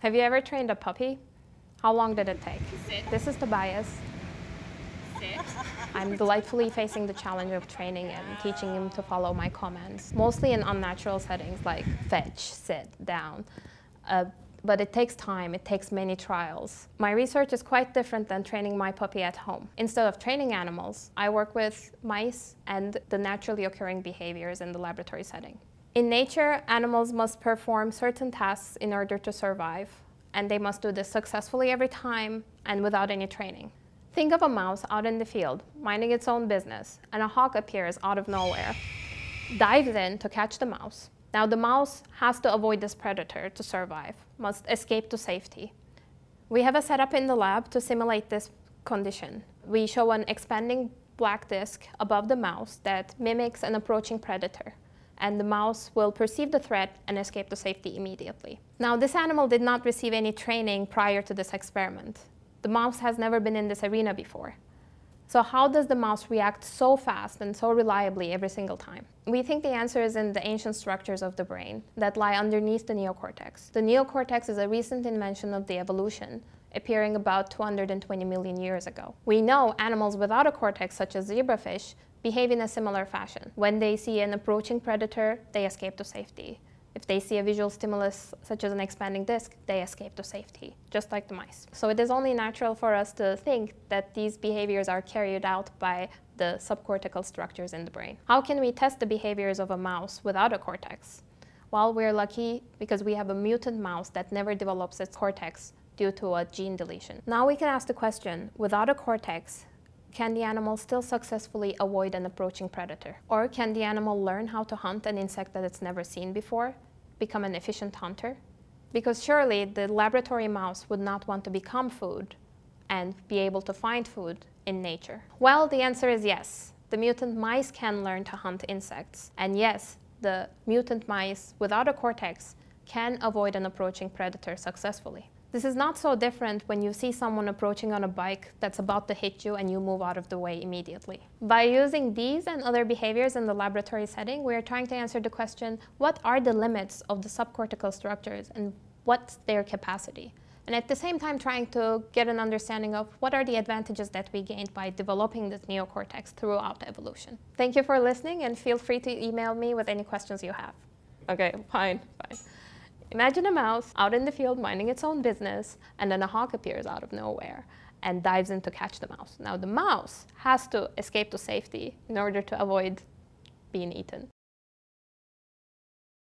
Have you ever trained a puppy? How long did it take? Sit. This is Tobias. Sit. I'm delightfully facing the challenge of training him, teaching him to follow my commands, mostly in unnatural settings like fetch, sit, down. But it takes time, it takes many trials. My research is quite different than training my puppy at home. Instead of training animals, I work with mice and the naturally occurring behaviors in the laboratory setting. In nature, animals must perform certain tasks in order to survive, and they must do this successfully every time and without any training. Think of a mouse out in the field, minding its own business, and a hawk appears out of nowhere, dives in to catch the mouse. Now the mouse has to avoid this predator to survive, must escape to safety. We have a setup in the lab to simulate this condition. We show an expanding black disc above the mouse that mimics an approaching predator, and the mouse will perceive the threat and escape to safety immediately. Now this animal did not receive any training prior to this experiment. The mouse has never been in this arena before. So how does the mouse react so fast and so reliably every single time? We think the answer is in the ancient structures of the brain that lie underneath the neocortex. The neocortex is a recent invention of the evolution, appearing about 220 million years ago. We know animals without a cortex, such as zebrafish, behave in a similar fashion. When they see an approaching predator, they escape to safety. If they see a visual stimulus, such as an expanding disc, they escape to safety, just like the mice. So it is only natural for us to think that these behaviors are carried out by the subcortical structures in the brain. How can we test the behaviors of a mouse without a cortex? Well, we're lucky because we have a mutant mouse that never develops its cortex due to a gene deletion. Now we can ask the question, without a cortex, can the animal still successfully avoid an approaching predator? Or can the animal learn how to hunt an insect that it's never seen before, become an efficient hunter? Because surely the laboratory mouse would not want to become food and be able to find food in nature. Well, the answer is yes. The mutant mice can learn to hunt insects. And yes, the mutant mice without a cortex can avoid an approaching predator successfully. This is not so different when you see someone approaching on a bike that's about to hit you and you move out of the way immediately. By using these and other behaviors in the laboratory setting, we are trying to answer the question, what are the limits of the subcortical structures and what's their capacity? And at the same time trying to get an understanding of what are the advantages that we gained by developing this neocortex throughout evolution. Thank you for listening and feel free to email me with any questions you have. Okay, fine. Imagine a mouse out in the field minding its own business, and then a hawk appears out of nowhere and dives in to catch the mouse. Now the mouse has to escape to safety in order to avoid being eaten.